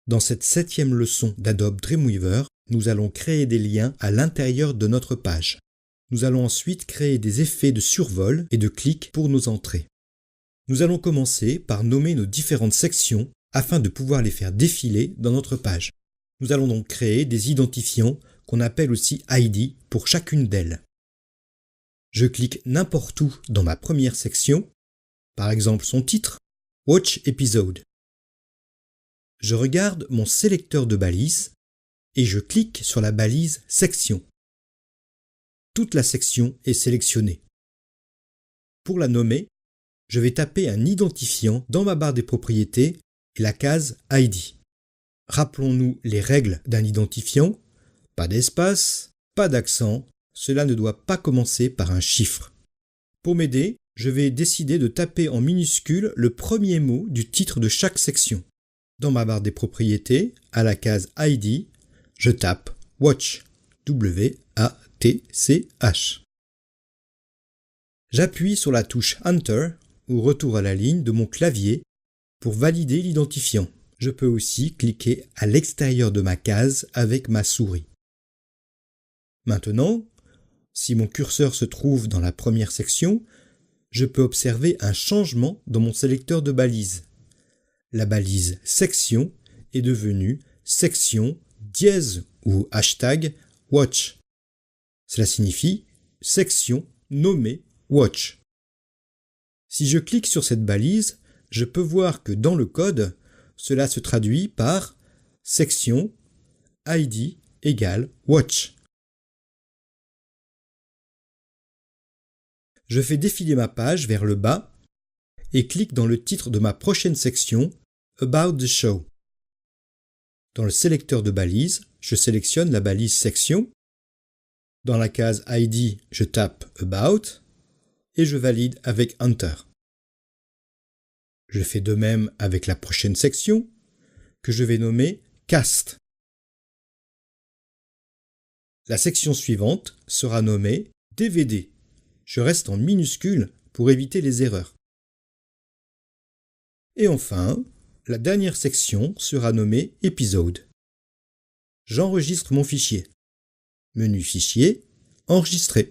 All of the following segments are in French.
Dans cette 7e leçon d'Adobe Dreamweaver, nous allons créer des liens à l'intérieur de notre page. Nous allons ensuite créer des effets de survol et de clic pour nos entrées. Nous allons commencer par nommer nos différentes sections afin de pouvoir les faire défiler dans notre page. Nous allons donc créer des identifiants qu'on appelle aussi ID pour chacune d'elles. Je clique n'importe où dans ma première section, par exemple son titre, Watch Episode. Je regarde mon sélecteur de balises et je clique sur la balise Section. Toute la section est sélectionnée. Pour la nommer, je vais taper un identifiant dans ma barre des propriétés et la case ID. Rappelons-nous les règles d'un identifiant. Pas d'espace, pas d'accent, cela ne doit pas commencer par un chiffre. Pour m'aider, je vais décider de taper en minuscule le premier mot du titre de chaque section. Dans ma barre des propriétés, à la case ID, je tape Watch, W-A-T-C-H. J'appuie sur la touche Enter ou retour à la ligne de mon clavier pour valider l'identifiant. Je peux aussi cliquer à l'extérieur de ma case avec ma souris. Maintenant, si mon curseur se trouve dans la première section, je peux observer un changement dans mon sélecteur de balises. La balise section est devenue section dièse ou hashtag watch. Cela signifie section nommée watch. Si je clique sur cette balise, je peux voir que dans le code, cela se traduit par section ID égale watch. Je fais défiler ma page vers le bas et clique dans le titre de ma prochaine section About the Show. Dans le sélecteur de balises, je sélectionne la balise section. Dans la case ID, je tape About et je valide avec Enter. Je fais de même avec la prochaine section que je vais nommer Cast. La section suivante sera nommée DVD. Je reste en minuscule pour éviter les erreurs. Et enfin, la dernière section sera nommée Épisode. J'enregistre mon fichier. Menu Fichier, Enregistrer.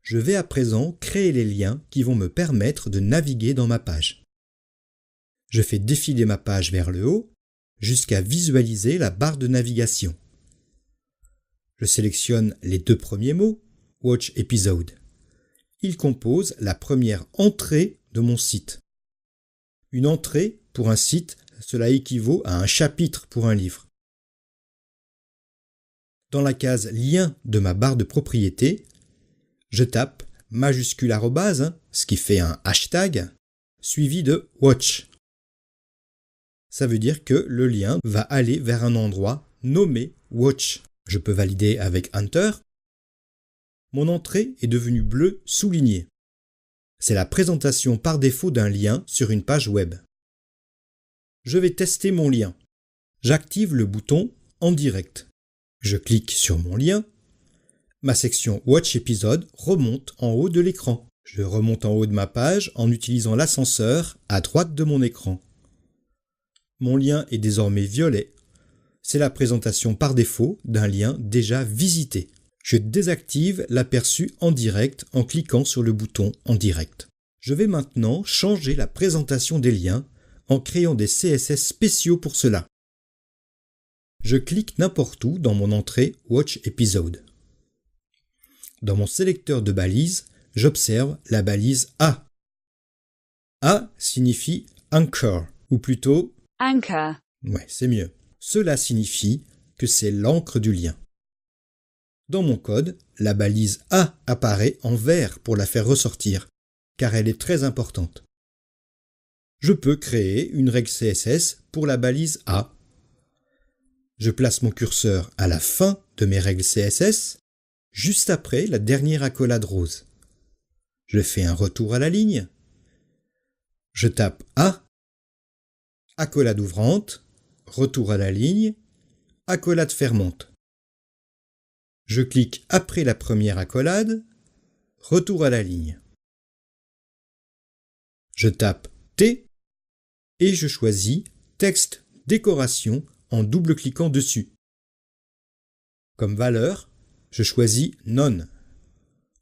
Je vais à présent créer les liens qui vont me permettre de naviguer dans ma page. Je fais défiler ma page vers le haut jusqu'à visualiser la barre de navigation. Je sélectionne les deux premiers mots, Watch Episode. Ils composent la première entrée de mon site. Une entrée pour un site, cela équivaut à un chapitre pour un livre. Dans la case Lien de ma barre de propriété, je tape majuscule arrobase, ce qui fait un hashtag, suivi de Watch. Ça veut dire que le lien va aller vers un endroit nommé Watch. Je peux valider avec Enter. Mon entrée est devenue bleue soulignée. C'est la présentation par défaut d'un lien sur une page web. Je vais tester mon lien. J'active le bouton En direct. Je clique sur mon lien. Ma section Watch Episode remonte en haut de l'écran. Je remonte en haut de ma page en utilisant l'ascenseur à droite de mon écran. Mon lien est désormais violet. C'est la présentation par défaut d'un lien déjà visité. Je désactive l'aperçu en direct en cliquant sur le bouton En direct. Je vais maintenant changer la présentation des liens en créant des CSS spéciaux pour cela. Je clique n'importe où dans mon entrée Watch Episode. Dans mon sélecteur de balises, j'observe la balise A. A signifie Anchor, ou plutôt Anchor. Ouais, c'est mieux. Cela signifie que c'est l'encre du lien. Dans mon code, la balise A apparaît en vert pour la faire ressortir, car elle est très importante. Je peux créer une règle CSS pour la balise A. Je place mon curseur à la fin de mes règles CSS, juste après la dernière accolade rose. Je fais un retour à la ligne. Je tape A, accolade ouvrante, retour à la ligne, accolade fermante. Je clique après la première accolade, retour à la ligne. Je tape T et je choisis Texte décoration en double-cliquant dessus. Comme valeur, je choisis None,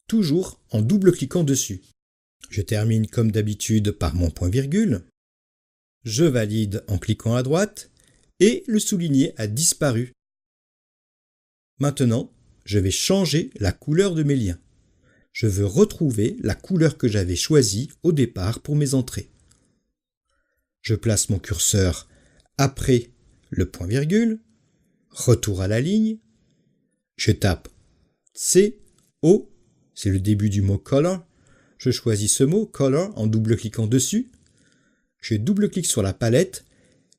toujours en double-cliquant dessus. Je termine comme d'habitude par mon point-virgule. Je valide en cliquant à droite et le souligné a disparu. Maintenant, je vais changer la couleur de mes liens. Je veux retrouver la couleur que j'avais choisie au départ pour mes entrées. Je place mon curseur après le point-virgule, retour à la ligne, je tape C-O, c'est le début du mot color, je choisis ce mot color en double-cliquant dessus, je double-clique sur la palette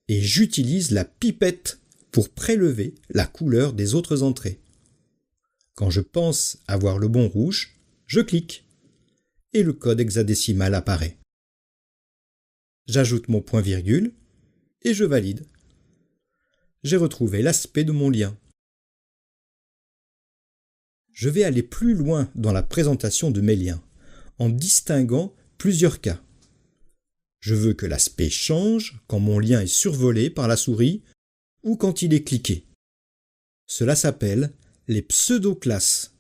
et j'utilise la pipette pour prélever la couleur des autres entrées. Quand je pense avoir le bon rouge, je clique et le code hexadécimal apparaît. J'ajoute mon point-virgule et je valide. J'ai retrouvé l'aspect de mon lien. Je vais aller plus loin dans la présentation de mes liens, en distinguant plusieurs cas. Je veux que l'aspect change quand mon lien est survolé par la souris ou quand il est cliqué. Cela s'appelle les pseudo-classes.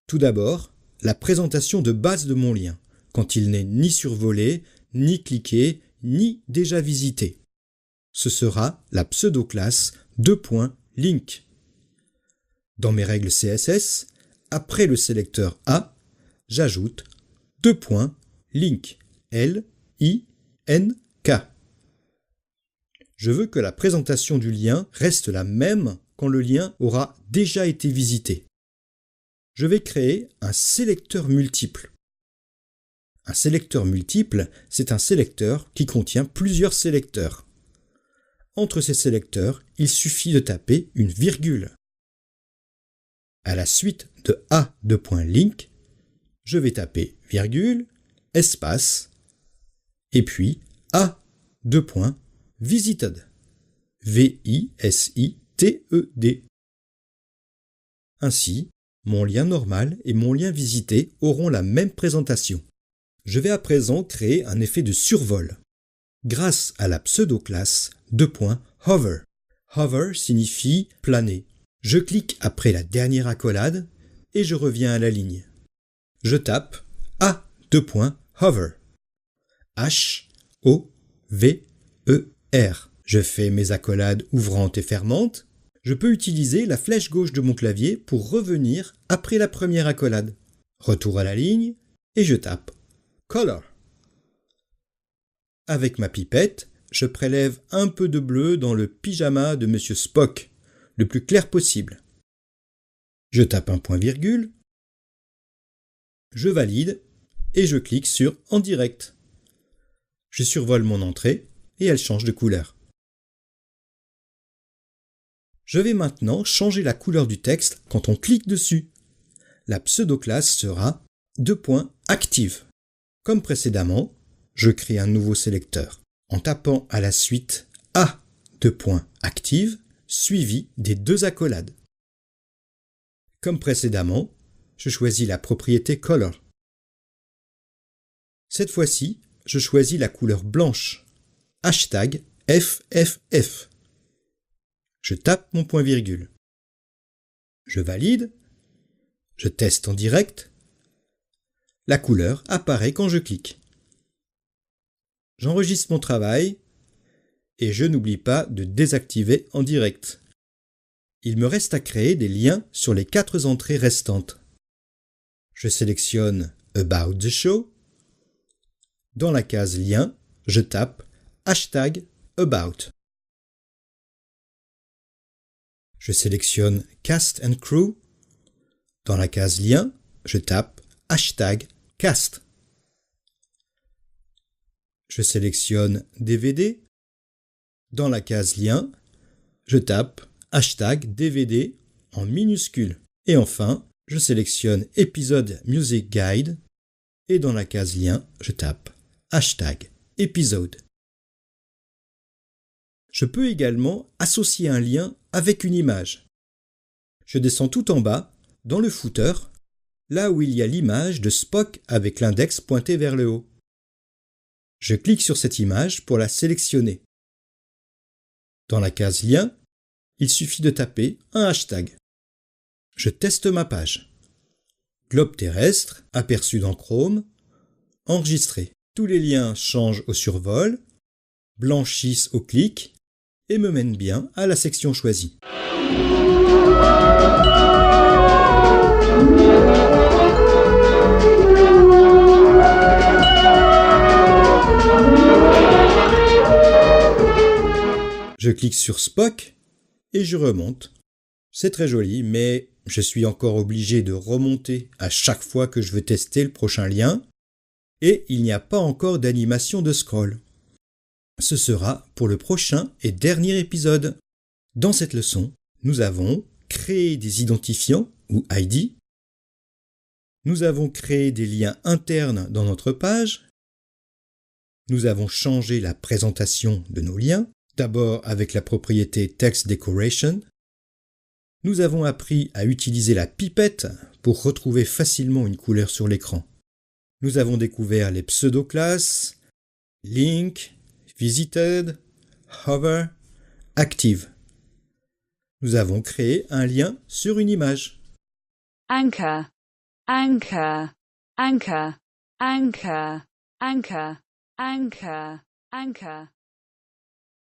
Tout d'abord, la présentation de base de mon lien, quand il n'est ni survolé, ni cliqué, ni déjà visité. Ce sera la pseudo-classe :link. Dans mes règles CSS, après le sélecteur A, j'ajoute :link. L-I-N-K. Je veux que la présentation du lien reste la même quand le lien aura déjà été visité. Je vais créer un sélecteur multiple. Un sélecteur multiple, c'est un sélecteur qui contient plusieurs sélecteurs. Entre ces sélecteurs, il suffit de taper une virgule. À la suite de A::link, je vais taper virgule, espace, et puis A::visited. V-I-S-I-T-E-D. Ainsi, mon lien normal et mon lien visité auront la même présentation. Je vais à présent créer un effet de survol. Grâce à la pseudo-classe :hover. Hover signifie planer. Je clique après la dernière accolade et je reviens à la ligne. Je tape A::hover. H-O-V-E-R. Je fais mes accolades ouvrantes et fermantes. Je peux utiliser la flèche gauche de mon clavier pour revenir après la première accolade. Retour à la ligne et je tape color. Avec ma pipette, je prélève un peu de bleu dans le pyjama de Monsieur Spock, le plus clair possible. Je tape un point-virgule, je valide et je clique sur En direct. Je survole mon entrée et elle change de couleur. Je vais maintenant changer la couleur du texte quand on clique dessus. La pseudo-classe sera :active. Comme précédemment, je crée un nouveau sélecteur en tapant à la suite A::active suivi des deux accolades. Comme précédemment, je choisis la propriété color. Cette fois-ci, je choisis la couleur blanche. #FFF. Je tape mon point-virgule. Je valide. Je teste en direct. La couleur apparaît quand je clique. J'enregistre mon travail et je n'oublie pas de désactiver en direct. Il me reste à créer des liens sur les 4 entrées restantes. Je sélectionne About the Show. Dans la case Lien, je tape #about. Je sélectionne Cast and Crew. Dans la case Lien, je tape #cast. Je sélectionne DVD. Dans la case Lien, je tape #DVD en minuscule. Et enfin, je sélectionne Épisode Music Guide. Et dans la case Lien, je tape #épisode. Je peux également associer un lien avec une image. Je descends tout en bas, dans le footer, là où il y a l'image de Spock avec l'index pointé vers le haut. Je clique sur cette image pour la sélectionner. Dans la case lien, il suffit de taper un hashtag. Je teste ma page. Globe terrestre, aperçu dans Chrome, enregistré. Tous les liens changent au survol, blanchissent au clic et me mènent bien à la section choisie. Je clique sur Spock et je remonte. C'est très joli, mais je suis encore obligé de remonter à chaque fois que je veux tester le prochain lien et il n'y a pas encore d'animation de scroll. Ce sera pour le prochain et dernier épisode. Dans cette leçon, nous avons créé des identifiants ou ID. Nous avons créé des liens internes dans notre page. Nous avons changé la présentation de nos liens. D'abord avec la propriété Text Decoration. Nous avons appris à utiliser la pipette pour retrouver facilement une couleur sur l'écran. Nous avons découvert les pseudo-classes, Link, Visited, Hover, Active. Nous avons créé un lien sur une image. Anchor, anchor, anchor, anchor, anchor, anchor, anchor.